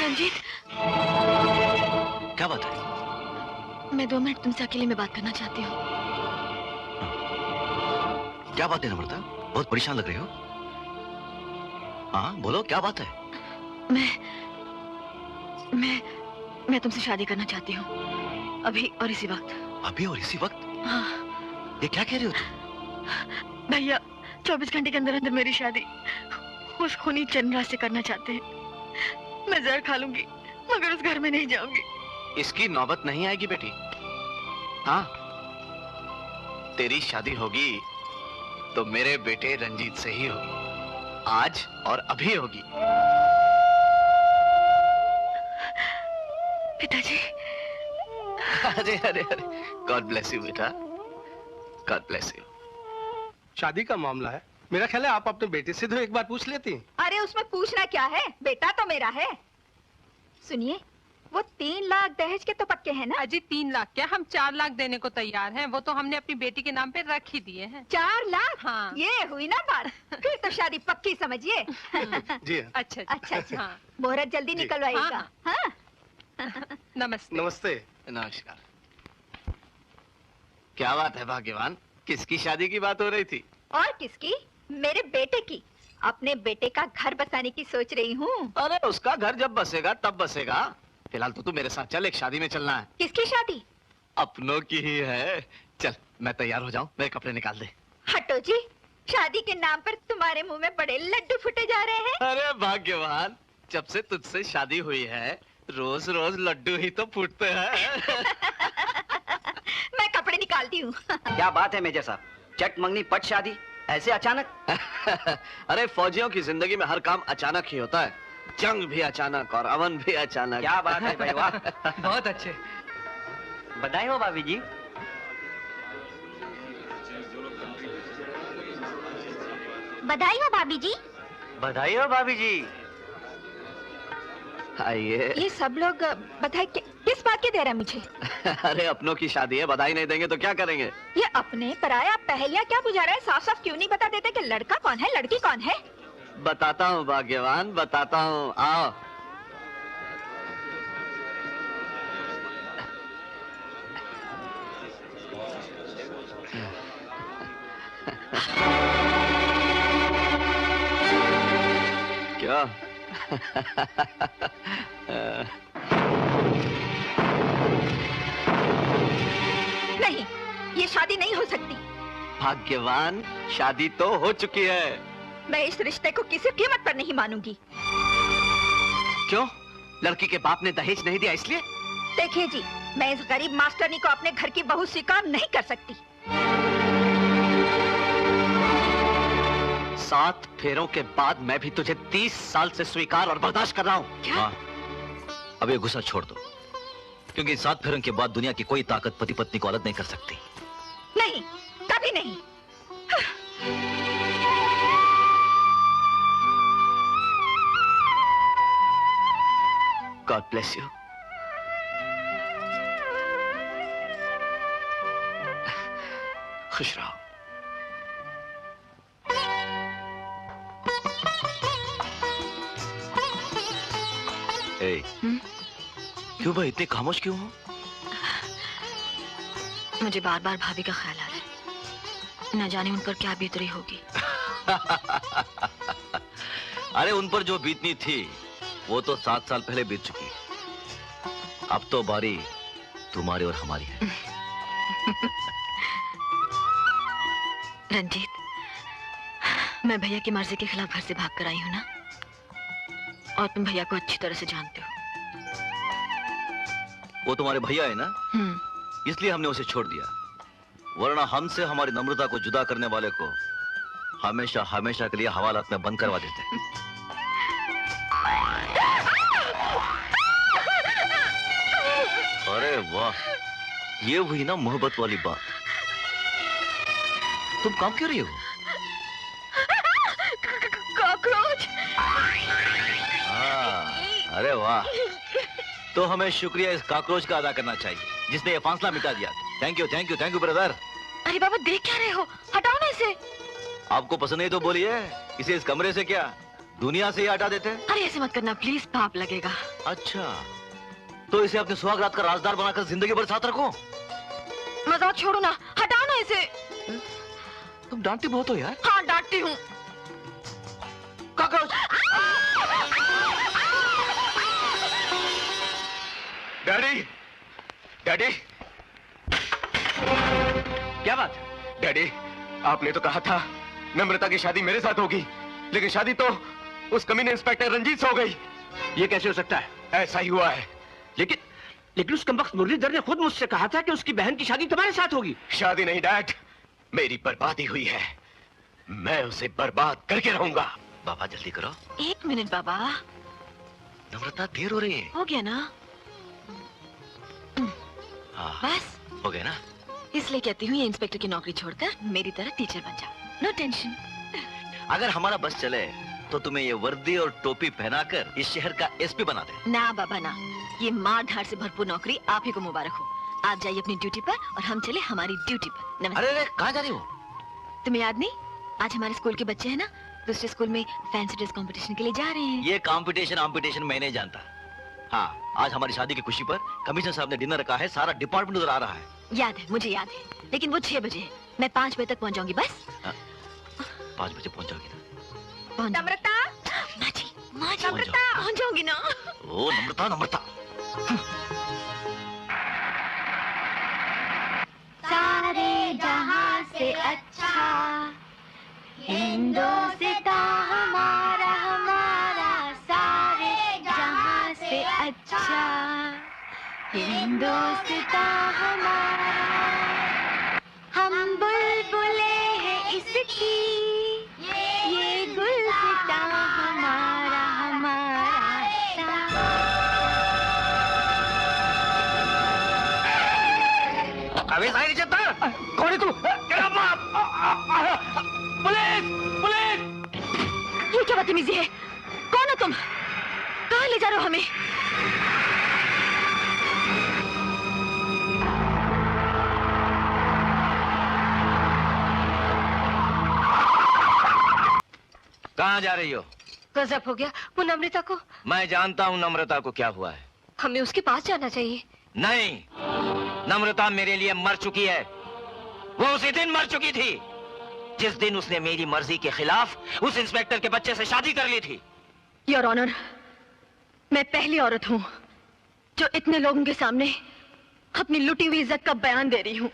रंजीत, क्या बात है? मैं 2 मिनट तुमसे अकेले में बात करना चाहती हूँ। क्या बात है नम्रता? बहुत परेशान लग रही हो। हाँ बोलो, क्या बात है? मैं तुमसे शादी करना चाहती हूँ, अभी और इसी वक्त। अभी और इसी वक्त? हाँ। ये क्या कह रही हो तुम? भैया 24 घंटे के अंदर अंदर मेरी शादी उस खूनी चंद्रराज से करना चाहते हैं। मैं जहर खा लूंगी मगर उस घर में नहीं जाऊंगी। इसकी नौबत नहीं आएगी बेटी। हाँ, तेरी शादी होगी तो मेरे बेटे रंजीत से ही होगी, आज और अभी होगी। पिताजी। अरे अरे अरे, गॉड ब्लेस यू बेटा, गॉड ब्लेस यू। शादी का मामला है, मेरा ख्याल है आप अपने बेटे से तो एक बार पूछ लेती। अरे उसमें पूछना क्या है, बेटा तो मेरा है। सुनिए, वो 3 लाख दहेज के तो पक्के हैं ना? अजी 3 लाख क्या, हम 4 लाख देने को तैयार हैं। वो तो हमने अपनी बेटी के नाम पे रख ही दिए हैं। 4 लाख? हाँ। ये हुई ना बात, फिर तो शादी पक्की समझिए। जी अच्छा अच्छा अच्छा। हाँ। मुहूर्त जल्दी निकलवाइएगा। हाँ। नमस्ते। नमस्ते। नमस्कार। क्या बात है भाग्यवान, किसकी शादी की बात हो रही थी? और किसकी? मेरे बेटे की। अपने बेटे का घर बसाने की सोच रही हूँ। अरे उसका घर जब बसेगा तब बसेगा, फिलहाल तो तू मेरे साथ चल, एक शादी में चलना है। किसकी शादी? अपनों की ही है। चल मैं तैयार हो जाऊं, मेरे कपड़े निकाल दे। हटो जी, शादी के नाम पर तुम्हारे मुंह में बड़े लड्डू फूटे जा रहे हैं। अरे भाग्यवान, जब से तुझसे शादी हुई है रोज रोज लड्डू ही तो फूटते हैं। मैं कपड़े निकालती हूँ। क्या बात है मेजर साहब, चट मंगनी पट शादी ऐसे अचानक? अरे फौजियों की जिंदगी में हर काम अचानक ही होता है, जंग भी अचानक और अमन भी अचानक। क्या बात है भाई, वाह। बहुत अच्छे। बधाई हो भाभी जी। बधाई हो भाभी जी। बधाई हो भाभी जी। आइए। ये सब लोग बधाई किस बात की दे रहे हैं मुझे? अरे अपनों की शादी है, बधाई नहीं देंगे तो क्या करेंगे? ये अपने पराया पहेलियां क्या बुझा रहा है? साफ साफ क्यों नहीं बता देते कि लड़का कौन है लड़की कौन है? बताता हूँ भाग्यवान, बताता हूँ, आओ। क्या? नहीं, ये शादी नहीं हो सकती। भाग्यवान, शादी तो हो चुकी है। मैं इस रिश्ते को किसी कीमत पर नहीं मानूंगी। क्यों? लड़की के बाप ने दहेज नहीं दिया इसलिए? देखिए जी, मैं इस गरीब मास्टरनी को अपने घर की बहू स्वीकार नहीं कर सकती। 7 फेरों के बाद मैं भी तुझे 30 साल से स्वीकार और बर्दाश्त कर रहा हूँ। हाँ, अब ये गुस्सा छोड़ दो, क्योंकि 7 फेरों के बाद दुनिया की कोई ताकत पति पत्नी को अलग नहीं कर सकती। नहीं, कभी नहीं। God bless you. खुश रहो। क्यों भाई इतने खामोश क्यों हो? मुझे बार बार भाभी का ख्याल आ रहा है, न जाने उन पर क्या बीत रही होगी। अरे उन पर जो बीतनी थी वो तो 7 साल पहले बीत चुकी। अब तो बारी तुम्हारी और हमारी है। रंजीत, मैं भैया की मर्जी के खिलाफ घर से भाग कर आई हूँ ना, और तुम भैया को अच्छी तरह से जानते हो। वो तुम्हारे भैया है ना, इसलिए हमने उसे छोड़ दिया, वरना हमसे हमारी नम्रता को जुदा करने वाले को हमेशा हमेशा के लिए हवालात में बंद करवा देते। अरे वाह, ये हुई ना मोहब्बत वाली बात। तुम काम क्यों रही हो? कॉकरोच। अरे वाह, तो हमें शुक्रिया इस कॉकरोच का अदा करना चाहिए जिसने ये फासला मिटा दिया। Thank you thank you thank you brother. अरे बाबा, देख क्या रहे हो, हटाओ ना इसे। आपको पसंद नहीं तो बोलिए, इसे इस कमरे से क्या दुनिया से ही हटा देते हैं? अरे ऐसे मत करना प्लीज, पाप लगेगा। अच्छा, तो इसे अपने सुहागरात का राजदार बनाकर जिंदगी भर साथ रखो। मजाक छोड़ो ना, हटाओ ना इसे। तुम डांटती बहुत हो यार। हाँ डांटती हूँ। डैडी, डैडी, क्या बात? डैडी, आपने तो कहा था नम्रता की शादी मेरे साथ होगी, लेकिन शादी तो उस कमीने इंस्पेक्टर रंजीत से हो गई। ये कैसे हो सकता है? ऐसा ही हुआ है। लेकिन उस कमबख्त मुरलीधर ने खुद मुझसे कहा था कि उसकी बहन की शादी तुम्हारे साथ होगी। शादी नहीं डैड, मेरी बर्बादी हुई है। मैं उसे बर्बाद करके रहूंगा। बाबा जल्दी करो। 1 मिनट बाबा। नम्रता देर हो रही है। हो गया ना? हाँ, बस हो गया ना? इसलिए कहती हूँ ये इंस्पेक्टर की नौकरी छोड़कर मेरी तरह टीचर बन जाओ। No tension. अगर हमारा बस चले तो तुम्हें ये वर्दी और टोपी पहनाकर इस शहर का एसपी बना दे। ना बाबा ना, ये मार धाड़ से भरपूर नौकरी आप ही को मुबारक हो। आप जाइए अपनी ड्यूटी पर और हम चले हमारी ड्यूटी पर। नमस्ते। अरे कहाँ जा रही हो? तुम्हें याद नहीं, आज हमारे स्कूल के बच्चे हैं ना, दूसरे स्कूल में फैंसी ड्रेस कंपटीशन के लिए जा रहे हैं। ये कंपटीशन मैं नहीं जानता। हाँ, आज हमारी शादी की खुशी पर कमिश्नर साहब ने डिनर रखा है, सारा डिपार्टमेंट उधर आ रहा है। याद है, मुझे याद है, लेकिन वो 6 बजे है। मैं 5 बजे तक पहुंच जाऊंगी बस। 5 बजे पहुंच जाओगी ना? पहुंच जाऊंगी। नम्रता, माँ जी, नम्रता। पहुंच जाऊंगी ना? ओ नम्रता, नम्रता। सारे जहां से अच्छा हिंदुस्तां हमारा, हमारा सारे जहां से अच्छा हिंदुस्तां हमारा। हम बुलबुले हैं इसकी, ये गुलसितां हमारा, हमारा। अबे सारी चत्ता, कौन है तू? तेरा बाप! पुलिस! पुलिस! ये क्या बदतमीजी है? कौन हो तुम? कहाँ ले जा रहे हो हमें? कहाँ जा रही हो? गजब हो गया। वो नम्रता को, मैं जानता हूँ नम्रता को क्या हुआ है। हमें उसके पास जाना चाहिए। नहीं, नम्रता मेरे लिए मर चुकी है। वो उसी दिन मर चुकी थी जिस दिन उसने मेरी मर्जी के खिलाफ उस इंस्पेक्टर के बच्चे से शादी कर ली थी। योर ऑनर, मैं पहली औरत हूँ जो इतने लोगों के सामने अपनी लुटी हुई इज्जत का बयान दे रही हूँ।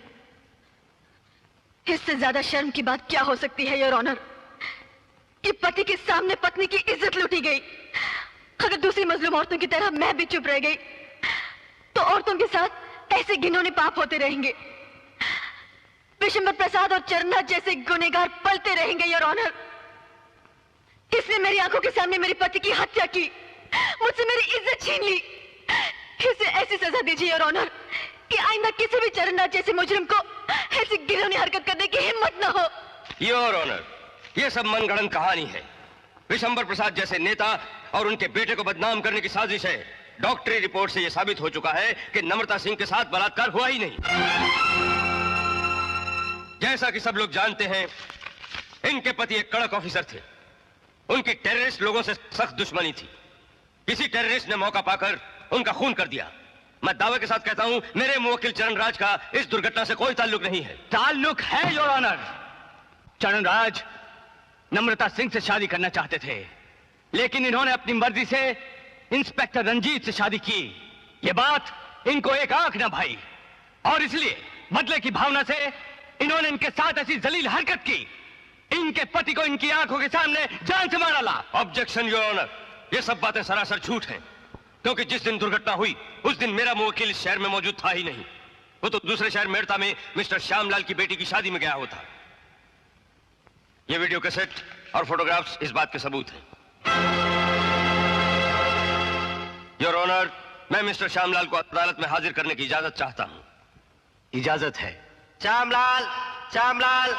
इससे ज्यादा शर्म की बात क्या हो सकती है योर ऑनर, कि पति के सामने पत्नी की इज्जत लूटी गई। अगर दूसरी मजलूम औरतों की तरह मैं भी चुप रह गई तो औरतों के साथ ऐसे घिनौने पाप होते रहेंगे। विशंबर प्रसाद और चरनाथ जैसे गुनहगार पलते रहेंगे योर ऑनर। इसने मेरी आंखों के सामने मेरे पति की हत्या की, मुझसे मेरी इज्जत छीन ली। इसे ऐसी सजा दीजिए योर ऑनर कि आइंदा किसी भी चरनाथ जैसे मुजरिम को ऐसी घिनौनी हरकत करने की हिम्मत न हो। योर ऑनर, ये सब मनगढ़ंत कहानी है। विशंबर प्रसाद जैसे नेता और उनके बेटे को बदनाम करने की साजिश है। डॉक्टरी रिपोर्ट से यह साबित हो चुका है कि नम्रता सिंह के साथ बलात्कार हुआ ही नहीं। जैसा कि सब लोग जानते हैं, इनके पति एक कड़क ऑफिसर थे। उनकी टेररिस्ट लोगों से सख्त दुश्मनी थी। किसी टेररिस्ट ने मौका पाकर उनका खून कर दिया। मैं दावे के साथ कहता हूं, मेरे मुवक्किल चरणराज का इस दुर्घटना से कोई ताल्लुक नहीं है। ताल्लुक है योर ऑनर। चरणराज नम्रता सिंह से शादी करना चाहते थे, लेकिन इन्होंने अपनी मर्जी से इंस्पेक्टर रंजीत से शादी की। ये बात इनको एक आंख न भाई, और इसलिए बदले की भावना से इन्होंने इनके साथ ऐसी जलील हरकत की। इनके पति को इनकी आंखों के सामने जान से मार डाला। ऑब्जेक्शन योर ऑनर, ये सब बातें सरासर झूठ हैं, क्योंकि जिस दिन दुर्घटना हुई उस दिन मेरा मुवक्किल इस शहर में मौजूद था ही नहीं। वो तो दूसरे शहर मेड़ता में मिस्टर श्यामलाल की बेटी की शादी में गया हुआ था। ये वीडियो कैसेट और फोटोग्राफ्स इस बात के सबूत हैं। योर ऑनर, मैं मिस्टर श्यामलाल को अदालत में हाजिर करने की इजाजत चाहता हूं। इजाजत है। श्यामलाल, श्यामलाल।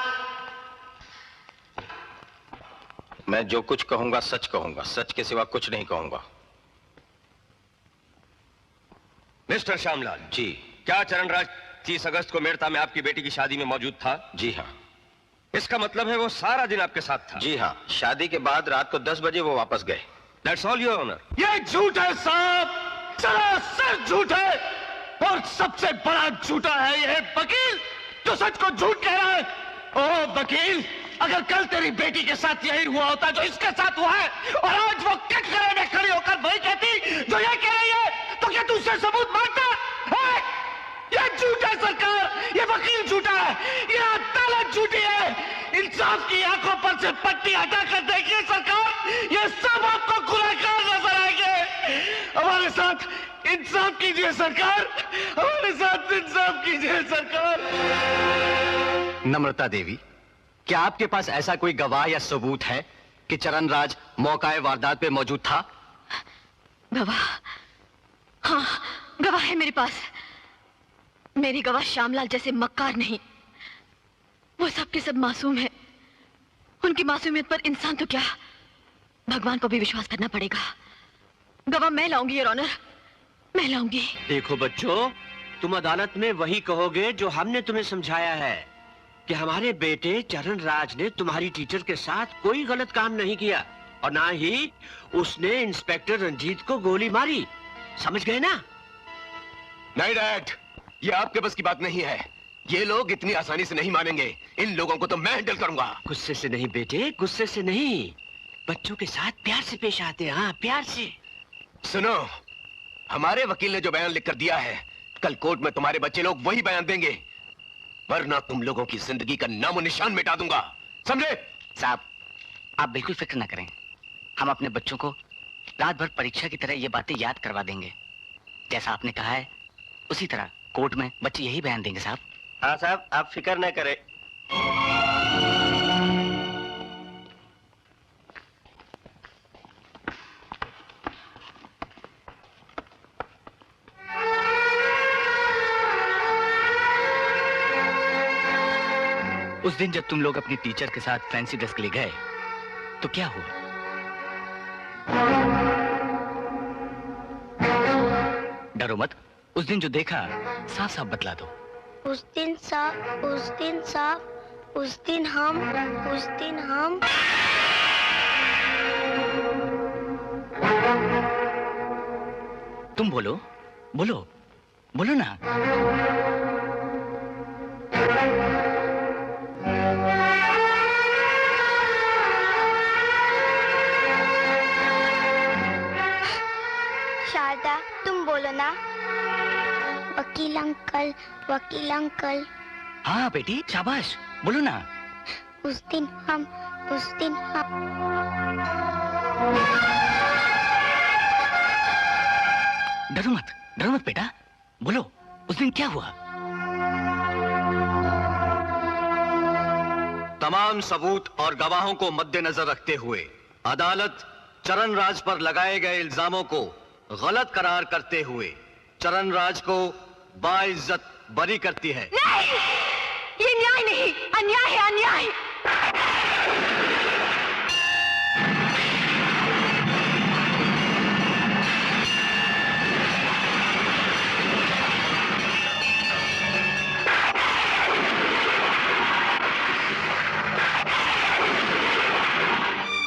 मैं जो कुछ कहूंगा सच कहूंगा, सच के सिवा कुछ नहीं कहूंगा। मिस्टर श्यामलाल जी। क्या चरणराज 30 अगस्त को मेड़ता में आपकी बेटी की शादी में मौजूद था? जी हाँ। इसका मतलब है वो सारा दिन आपके साथ था? जी हाँ, शादी के बाद रात को 10 बजे वो वापस गए। That's all your honour. ये झूठ है साहब, सरासर झूठ है, और सबसे बड़ा झूठा है यह वकील जो सच को झूठ कह रहा है। ओ वकील, अगर कल तेरी बेटी के साथ यही हुआ होता जो इसके साथ हुआ है, और आज वो कटघरे में खड़ी होकर वही कहती जो ये कह रही है, तो क्या तू उससे सबूत मांगता? ये झूठ है सरकार, ये वकील झूठा है, ये अदालत झूठी है। इंसाफ की आंखों पर से पट्टी हटा कर देखिए सरकार, ये सब आपको गुनहगार नजर आएंगे। हमारे साथ इंसाफ कीजिए सरकार, हमारे साथ इंसाफ कीजिए सरकार। नम्रता देवी, क्या आपके पास ऐसा कोई गवाह या सबूत है कि चरण राज मौका वारदात पे मौजूद था? गवाह? हाँ, गवाह है मेरे पास। मेरी गवाह श्यामलाल जैसे मक्कार नहीं, वो सब के सब मासूम है। उनकी मासूमियत पर इंसान तो क्या, भगवान को भी विश्वास करना पड़ेगा। गवाह मैं लाऊंगी योर ऑनर, मैं लाऊंगी। देखो बच्चों, तुम अदालत में वही कहोगे जो हमने तुम्हें समझाया है कि हमारे बेटे चरण राज ने तुम्हारी टीचर के साथ कोई गलत काम नहीं किया, और ना ही उसने इंस्पेक्टर रंजीत को गोली मारी। समझ गए ना? नहीं डैड, ये आपके बस की बात नहीं है। ये लोग इतनी आसानी से नहीं मानेंगे। इन लोगों को तो मैं हैंडल करूंगा। गुस्से से नहीं बेटे, गुस्से से नहीं, बच्चों के साथ प्यार से पेश आते हैं। हाँ, प्यार से। सुनो, हमारे वकील ने जो बयान लिखकर दिया है, कल कोर्ट में तुम्हारे बच्चे लोग वही बयान देंगे, वरना तुम लोगों की जिंदगी का नामो निशान मिटा दूंगा। समझे? साहब, आप बिल्कुल फिक्र न करें, हम अपने बच्चों को रात भर परीक्षा की तरह ये बातें याद करवा देंगे। जैसा आपने कहा है उसी तरह कोर्ट में बच्चे यही बयान देंगे साहब। हाँ साहब, आप फिक्र न करें। उस दिन जब तुम लोग अपनी टीचर के साथ फैंसी ड्रेस के लिए गए तो क्या हुआ? डरो मत, उस दिन जो देखा साफ साफ बतला दो। उस दिन हम तुम बोलो बोलो बोलो ना। शारदा, तुम बोलो ना। वकील अंकल, वकील अंकल। हाँ बेटी, शाबाश, बोलो ना। उस दिन हम डरो मत बेटा, बोलो उस दिन क्या हुआ? तमाम सबूत और गवाहों को मद्देनजर रखते हुए अदालत चरण राज पर लगाए गए इल्जामों को गलत करार करते हुए चरण राज को बाइज्जत बरी करती है। नहीं, ये न्याय नहीं, अन्याय है, अन्याय।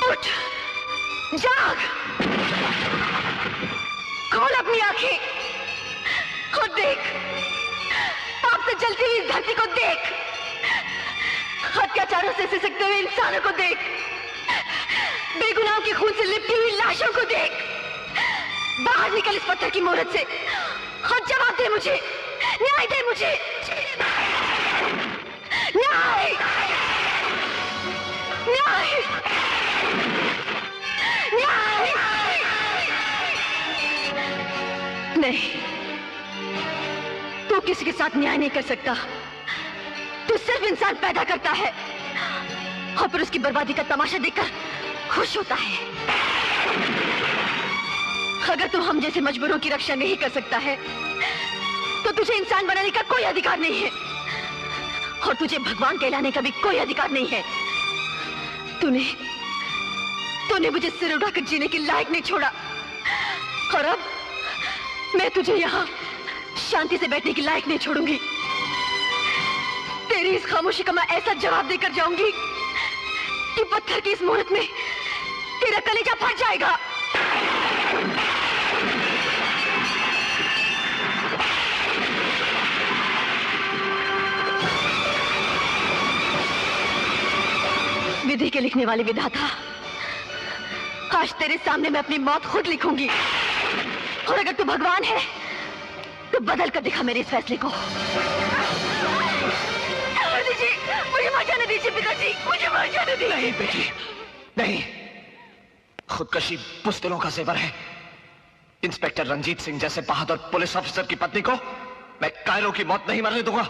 उठ, जाग, खोल अपनी आंखें और देख, पाप से जलती हुई इस धरती को देख, अत्याचारों से सिसकते हुए इंसानों को देख, बेगुनाहों के खून से लिपटी हुई लाशों को देख। बाहर निकल इस पत्थर की मूरत से और जवाब दे मुझे, न्याय दे मुझे, न्याय, न्याय, न्याय। नहीं, तू किसी के साथ न्याय नहीं कर सकता। तू सिर्फ इंसान पैदा करता है और फिर उसकी बर्बादी का तमाशा देखकर खुश होता है। अगर तू हम जैसे मजबूरों की रक्षा नहीं कर सकता है तो तुझे इंसान बनाने का कोई अधिकार नहीं है और तुझे भगवान कहलाने का भी कोई अधिकार नहीं है। तूने मुझे सिर उठाकर जीने के लायक नहीं छोड़ा और अब मैं तुझे यहाँ शांति से बैठने के लायक नहीं छोड़ूंगी। तेरी इस खामोशी का मैं ऐसा जवाब देकर जाऊंगी कि पत्थर की इस मुहूर्त में तेरा कलेजा फट जाएगा। विधि के लिखने वाले विधाता, आज तेरे सामने मैं अपनी मौत खुद लिखूंगी, और अगर तू भगवान है तो बदल कर दिखा मेरे इस फैसले को। मुझे मार जाने दीजिए पिताजी, मुझे मार जाने दीजिए। नहीं बेटी, नहीं। खुदकशी बुज़दिलों का जेवर है। इंस्पेक्टर रंजीत सिंह जैसे बहादुर पुलिस ऑफिसर की पत्नी को मैं कायरों की मौत नहीं मरने दूंगा।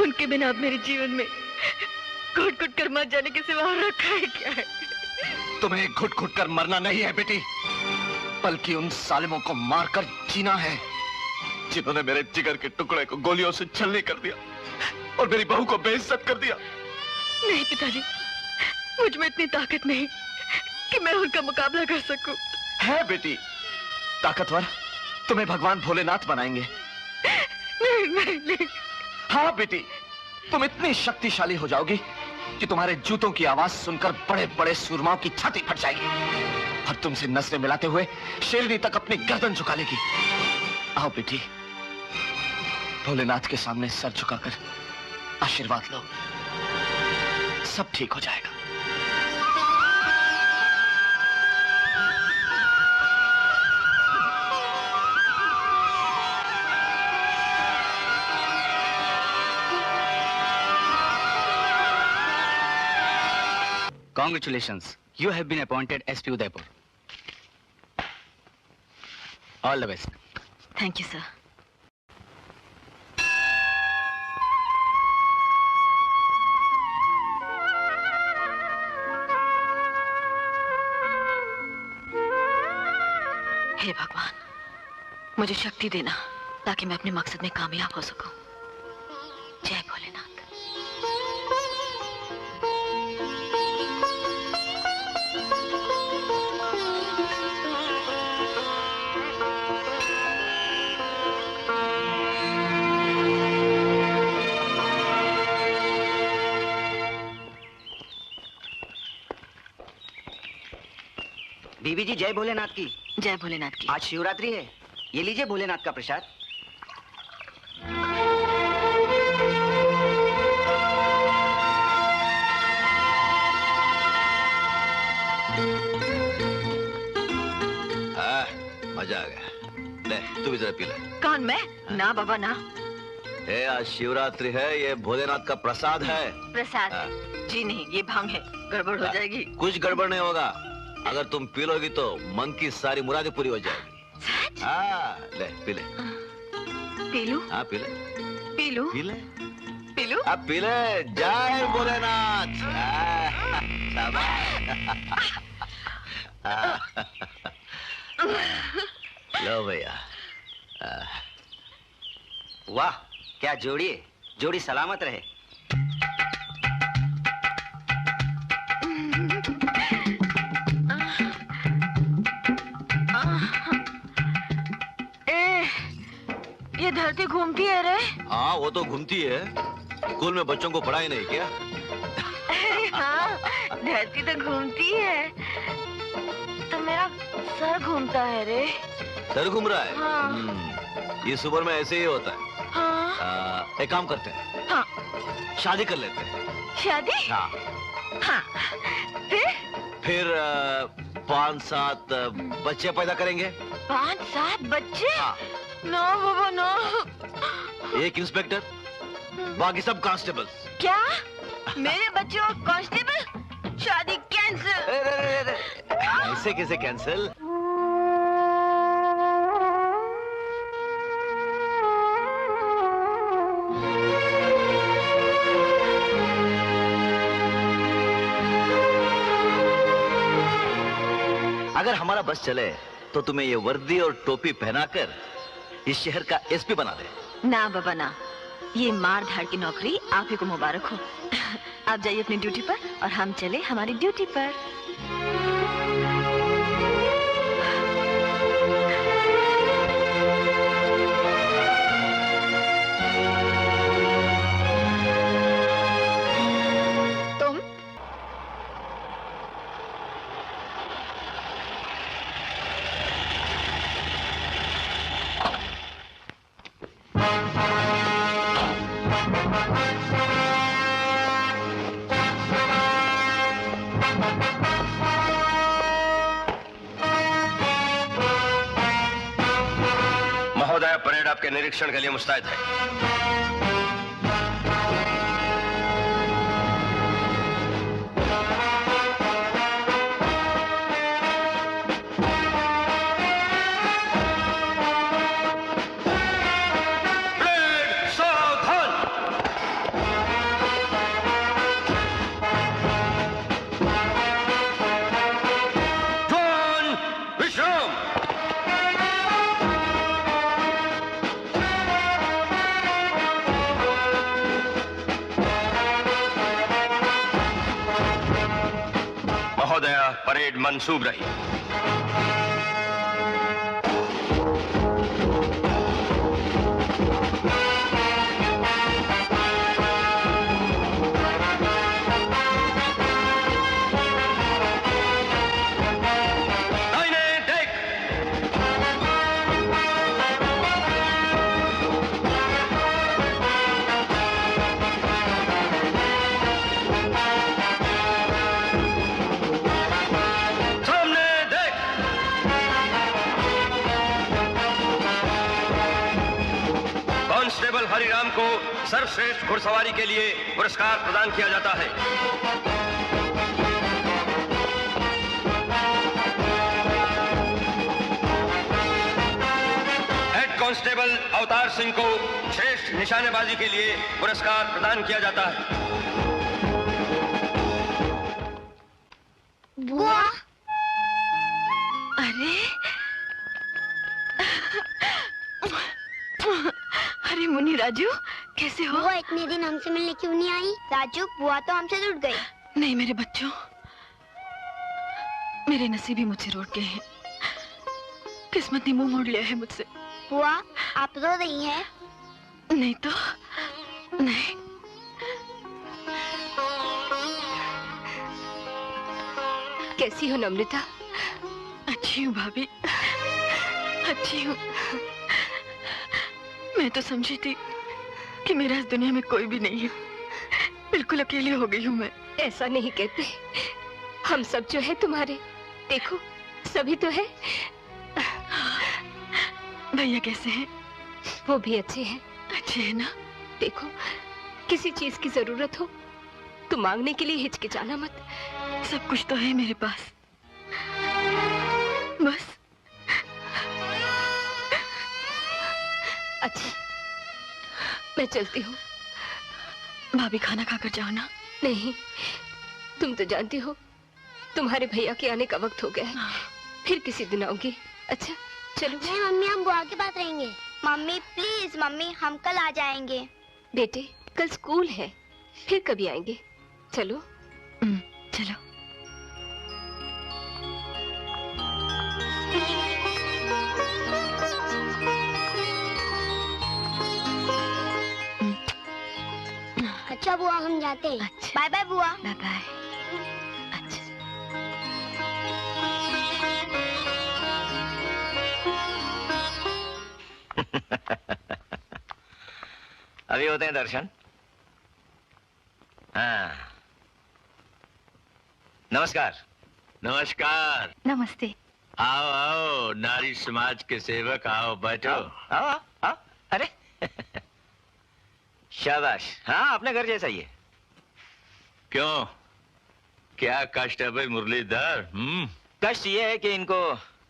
उनके बिना अब मेरे जीवन में घुट घुट कर मर जाने के सिवा और रखा है क्या है? तुम्हें घुट घुट कर मरना नहीं है बेटी, बल्कि उन सालिमों को मारकर जीना है जिन्होंने मेरे जिगर के टुकड़े को गोलियों से छलनी कर दिया और मेरी बहू को बेइज्जत कर दिया। नहीं पिताजी, मुझ में इतनी ताकत नहीं कि मैं उनका मुकाबला कर सकूं। है बेटी ताकतवर, तुम्हें भगवान भोलेनाथ बनाएंगे। नहीं, नहीं, नहीं। हाँ बेटी, तुम इतनी शक्तिशाली हो जाओगी कि तुम्हारे जूतों की आवाज सुनकर बड़े बड़े सूरमाओं की छाती फट जाएगी और तुमसे नजरें मिलाते हुए शेरनी तक अपनी गर्दन झुका लेगी। आओ बेटी, भोलेनाथ के सामने सर झुकाकर आशीर्वाद लो, सब ठीक हो जाएगा। Congratulations, you have been appointed SP Udaipur. All the best. Thank you, sir. हे भगवान, मुझे शक्ति देना ताकि मैं अपने मकसद में कामयाब हो सकूं। जय भोलेनाथ। बीबी जी जय भोलेनाथ की। जय भोलेनाथ की। आज शिवरात्रि है, ये लीजिए भोलेनाथ का प्रसाद। मजा आ गया। ले तू भी जरा पी ले। कौन मैं? ना बाबा ना। आज शिवरात्रि है, ये भोलेनाथ का प्रसाद है। प्रसाद? जी नहीं, ये भांग है, गड़बड़ हो जाएगी। कुछ गड़बड़ नहीं होगा, अगर तुम पी लोगी तो मन की सारी मुरादें पूरी हो जाएगी। हाँ ले पी ले। पी लूं? हाँ पी ले। पी लूं? पी ले। पी लूं? अब पी ले। जय भोलेनाथ। लो भैया। वाह क्या जोड़ी है, जोड़ी सलामत रहे। ये धरती घूमती है रे? हाँ वो तो घूमती है, स्कूल में बच्चों को पढ़ाई नहीं क्या? हाँ धरती तो घूमती है, तो मेरा सर घूमता है रे। सर घूम रहा है? हाँ। इस उम्र में ऐसे ही होता है। हाँ। एक काम करते हैं। हाँ। शादी कर लेते हैं। शादी? हाँ। हाँ। फिर 5-7 बच्चे पैदा करेंगे। 5-7 बच्चे? हाँ। नो बाबा नो। एक इंस्पेक्टर, बाकी सब कांस्टेबल। क्या? मेरे बच्चे और कांस्टेबल? शादी कैंसिल। ऐसे कैसे कैंसिल? अगर हमारा बस चले तो तुम्हें ये वर्दी और टोपी पहनाकर इस शहर का एसपी बना दे। ना बाबा ना, ये मार धाड़ की नौकरी आप ही को मुबारक हो। आप जाइए अपनी ड्यूटी पर और हम चले हमारी ड्यूटी पर। ब्लेड आपके निरीक्षण के लिए मुस्तैद है। परेड मंसूब रही। हरिराम को सर्वश्रेष्ठ घुड़सवारी के लिए पुरस्कार प्रदान किया जाता है। हेड कांस्टेबल अवतार सिंह को श्रेष्ठ निशानेबाजी के लिए पुरस्कार प्रदान किया जाता है। बुआ, अरे अरे मुन्नी राजू, कैसे हो? बुआ इतने दिन हमसे मिलने क्यों नहीं आई? राजू, बुआ तो हमसे रूठ गई। नहीं मेरे बच्चों, मेरे नसीब ही मुझसे रूठ गए हैं। किस्मत ने मुंह मोड़ लिया है मुझसे। बुआ, आप रो रही हैं? नहीं तो नहीं। कैसी हो नम्रता? अच्छी हूँ भाभी, अच्छी हूँ। मैं तो समझी थी कि मेरा इस दुनिया में कोई भी नहीं है। बिल्कुल अकेली हो गई हूँ मैं। ऐसा नहीं कहते, हम सब जो है तुम्हारे। देखो सभी तो है। भैया कैसे हैं? वो भी अच्छे हैं। अच्छे हैं ना? देखो किसी चीज की जरूरत हो तो मांगने के लिए हिचकिचाना मत। सब कुछ तो है मेरे पास, बस। अच्छा मैं चलती हूँ। भाभी खाना खाकर जाओ ना। नहीं, तुम तो जानती हो तुम्हारे भैया के आने का वक्त हो गया है। फिर किसी दिन आऊंगी। अच्छा चलो। नहीं मम्मी, हम बुआ के पास रहेंगे। मम्मी प्लीज, मम्मी हम कल आ जाएंगे। बेटे कल स्कूल है, फिर कभी आएंगे। चलो। चलो। अच्छा बुआ, हम जाते हैं। बाय बाय बुआ। Bye bye. अच्छा। अभी होते हैं दर्शन। हाँ नमस्कार। नमस्कार। नमस्ते। आओ आओ, नारी समाज के सेवक आओ, बैठो। आओ आओ। अरे शाबाश। हाँ अपने घर जैसा ही है। क्यों, क्या कष्ट है भाई मुरलीधर? कष्ट ये है कि इनको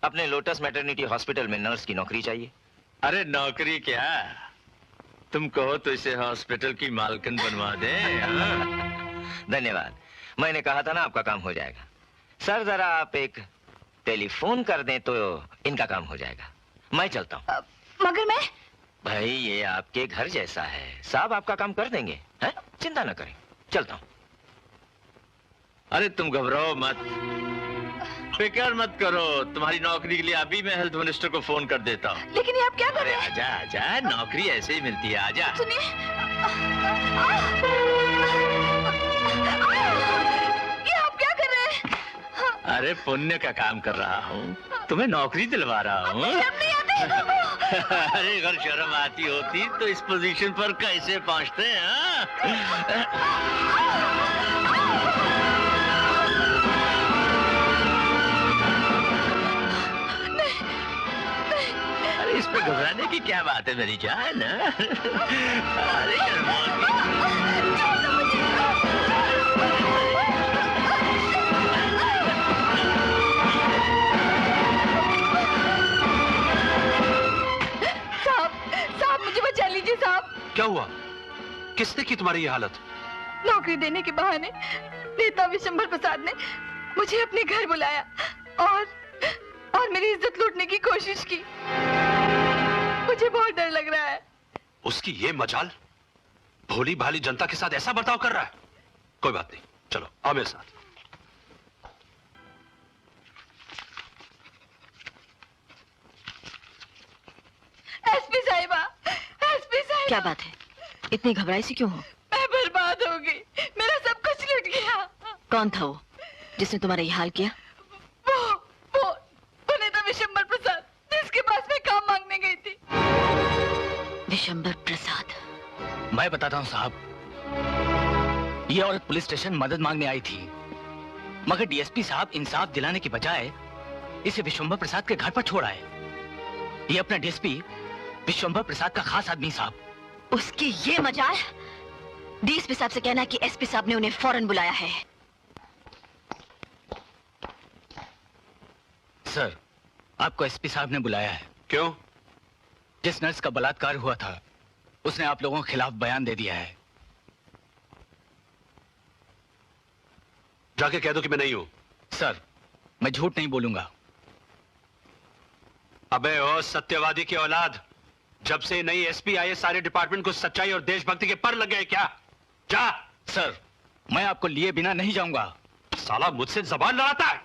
अपने लोटस मैटरनिटी हॉस्पिटल में नर्स की नौकरी चाहिए। अरे नौकरी क्या, तुम कहो तो इसे हॉस्पिटल की मालकिन बनवा दे। धन्यवाद, मैंने कहा था ना आपका काम हो जाएगा। सर जरा आप एक टेलीफोन कर दें तो इनका काम हो जाएगा। मैं चलता हूँ। मगर मैं? भाई ये आपके घर जैसा है, साहब आपका काम कर देंगे, हैं? चिंता न करें, चलता हूँ। अरे तुम घबराओ मत, फिक्र मत करो, तुम्हारी नौकरी के लिए अभी मैं हेल्थ मिनिस्टर को फोन कर देता हूँ। लेकिन ये आप क्या कर रहे हैं? आजा आजा, नौकरी ऐसे ही मिलती है, आजा। सुनिए, ये आप क्या कर रहे हैं? अरे पुण्य का काम कर रहा हूँ, तुम्हें नौकरी दिलवा रहा हूँ। अरे अगर शर्म आती होती तो इस पोजीशन पर कैसे पहुँचते हैं? अरे इस पे घबराने की क्या बात है मेरी जान? अरे साहब मुझे बचा लीजिए साहब। क्या हुआ? किसने की तुम्हारी ये हालत? नौकरी देने के बहाने नेता विशंबर प्रसाद ने मुझे अपने घर बुलाया और मेरी इज्जत लूटने की कोशिश की। मुझे बहुत डर लग रहा है। उसकी ये मजाल भोली भाली जनता के साथ ऐसा बर्ताव कर रहा है। कोई बात नहीं, चलो आओ मेरे साथ। एसपी साहिबा, एसपी साहिबा। क्या बात है, इतनी घबराई सी क्यों हो? मैं बर्बाद हो गई, मेरा सब कुछ लुट गया। कौन था वो जिसने तुम्हारा ये हाल किया? वो नेता विशंबर प्रसाद, जिसके पास मैं काम मांगने गई थी। विशंबर प्रसाद? मैं बताता हूँ साहब, ये औरत पुलिस स्टेशन मदद मांगने आई थी, मगर डीएसपी साहब इंसाफ दिलाने की बजाय इसे विशंबर प्रसाद के घर पर छोड़ आए। ये अपना डीएसपी विशंबर प्रसाद का खास आदमी साहब। उसकी ये मजाल? डीएसपी साहब से कहना कि एसपी साहब ने उन्हें फौरन बुलाया है। सर, आपको एसपी साहब ने बुलाया है। क्यों? जिस नर्स का बलात्कार हुआ था उसने आप लोगों के खिलाफ बयान दे दिया है। जाके कह दो कि मैं नहीं हूं। सर, मैं झूठ नहीं बोलूंगा। अबे ओ सत्यवादी की औलाद, जब से नई एसपी आई है सारे डिपार्टमेंट को सच्चाई और देशभक्ति के पर लग गए क्या? जा। सर, मैं आपको लिए बिना नहीं जाऊंगा। साला मुझसे जबान लड़ाता है।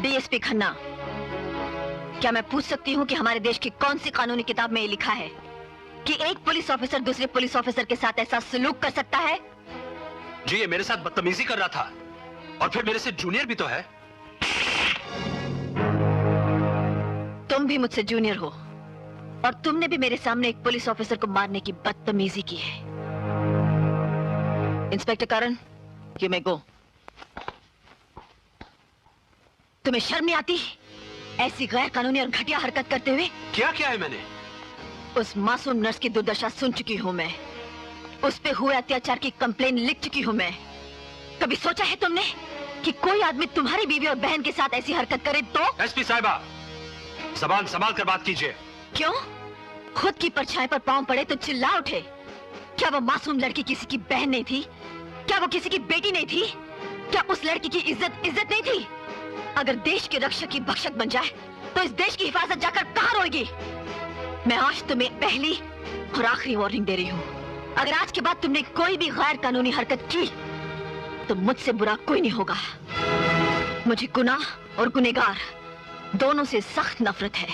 डीएसपी खन्ना, क्या मैं पूछ सकती हूँ कि हमारे देश की कौन सी कानूनी किताब में ये लिखा है कि एक पुलिस ऑफिसर दूसरे पुलिस ऑफिसर के साथ ऐसा सलूक कर सकता है? जी, ये मेरे साथ बदतमीजी कर रहा था और फिर मेरे से जूनियर भी तो है। तुम भी मुझसे जूनियर हो और तुमने भी मेरे सामने एक पुलिस ऑफिसर को मारने की बदतमीजी की है। इंस्पेक्टर करण, यू मे गो। तुम्हें शर्म नहीं आती ऐसी गैर कानूनी और घटिया हरकत करते हुए? क्या किया है मैंने? उस मासूम नर्स की दुर्दशा सुन चुकी हूँ मैं, उस पे हुए अत्याचार की कंप्लेन लिख चुकी हूँ मैं। कभी सोचा है तुमने कि कोई आदमी तुम्हारी बीवी और बहन के साथ ऐसी हरकत करे तो? एसपी साहिबा, जबान संभाल कर बात कीजिए। क्यों? खुद की परछाई पर पांव पड़े तो चिल्ला उठे। क्या वो मासूम लड़की किसी की बहन नहीं थी? क्या वो किसी की बेटी नहीं थी? क्या उस लड़की की इज्जत नहीं थी? अगर देश के रक्षक की भक्षक बन जाए तो इस देश की हिफाजत जाकर कहाँ रोएगी? मैं आज तुम्हें पहली और आखिरी वार्निंग दे रही हूँ। अगर आज के बाद तुमने कोई भी गैर कानूनी हरकत की तो मुझसे बुरा कोई नहीं होगा। मुझे गुनाह और गुनहगार दोनों से सख्त नफरत है।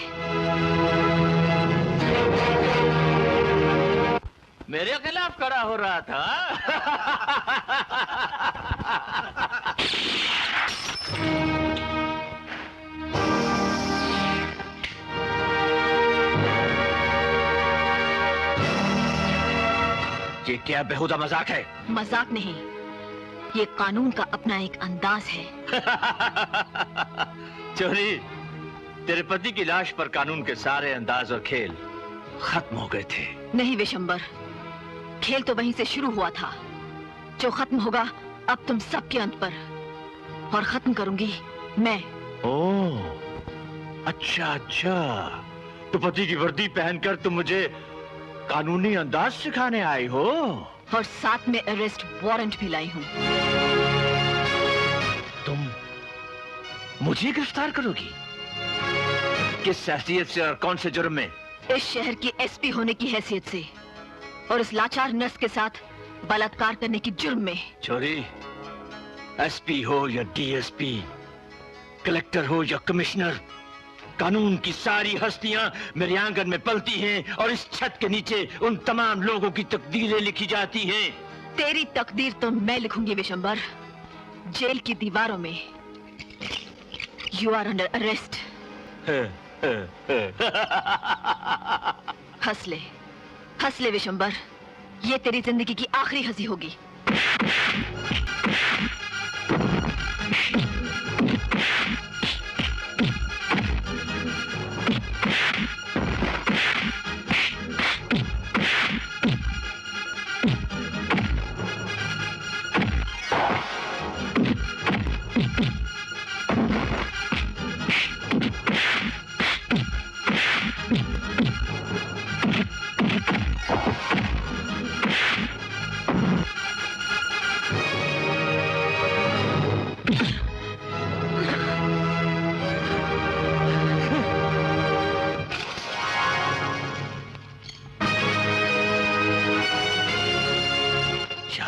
मेरे खिलाफ खड़ा हो रहा था। ये क्या बेहुदा मजाक है? मजाक नहीं, ये कानून का अपना एक अंदाज है। चोरी, तेरे पति की लाश पर कानून के सारे अंदाज और खेल खत्म हो गए थे। नहीं विशंबर, खेल तो वहीं से शुरू हुआ था। जो खत्म होगा अब तुम सबके अंत पर, और खत्म करूंगी मैं। ओह, अच्छा अच्छा, तो पति की वर्दी पहनकर तुम मुझे कानूनी अंदाज सिखाने आई हो? और साथ में अरेस्ट वारंट भी लाई हूँ। तुम मुझे गिरफ्तार करोगी? किस हैसियत से और कौन से जुर्म में? इस शहर की एसपी होने की हैसियत से और इस लाचार नर्स के साथ बलात्कार करने की जुर्म में। चोरी, एसपी हो या डीएसपी, कलेक्टर हो या कमिश्नर, कानून की सारी हस्तियां मेरे आंगन में पलती हैं और इस छत के नीचे उन तमाम लोगों की तकदीरें लिखी जाती हैं। तेरी तकदीर तो मैं लिखूंगी विशंबर। जेल की दीवारों में यू आर अंडर अरेस्ट। हंस ले विशंबर, ये तेरी जिंदगी की आखिरी हंसी होगी।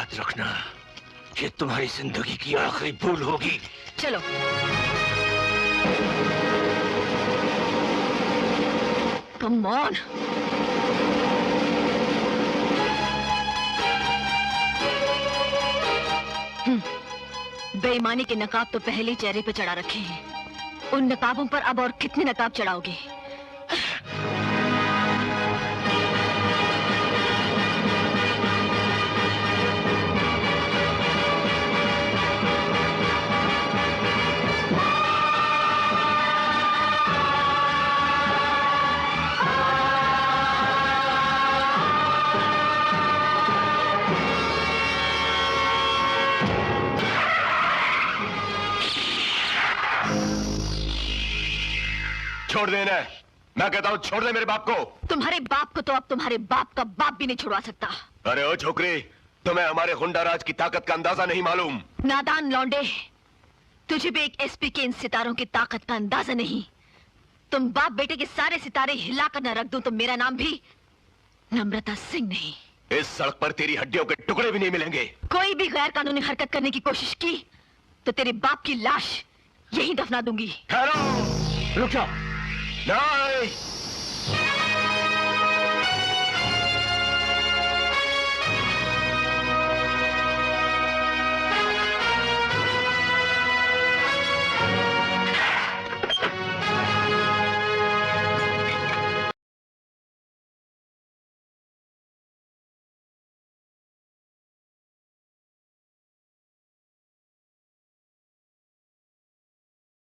याद रखना, ये तुम्हारी जिंदगी की आखिरी भूल होगी। चलो। Come on. बेईमानी के नकाब तो पहले ही चेहरे पे चढ़ा रखे हैं। उन नकाबों पर अब और कितने नकाब चढ़ाओगे? छोड़ देना। मैं कहता हूँ छोड़ दे मेरे बाप को। तुम्हारे बाप को तो अब तुम्हारे बाप का बाप भी नहीं छुड़वा सकता। अरे ओ छोकरी, तुम्हें हमारे गुंडा राज की ताकत का अंदाजा नहीं मालूम। नादान लौंडे, तुझे भी एक एसपी के इन सितारों की ताकत का अंदाजा नहीं। तुम बाप बेटे के सारे सितारे हिलाकर न रख दूं तो मेरा नाम भी नम्रता सिंह नहीं। इस सड़क पर तेरी हड्डियों के टुकड़े भी नहीं मिलेंगे। कोई भी गैर कानूनी हरकत करने की कोशिश की तो तेरे बाप की लाश यहीं दफना दूंगी। रुक जाओ। नहीं,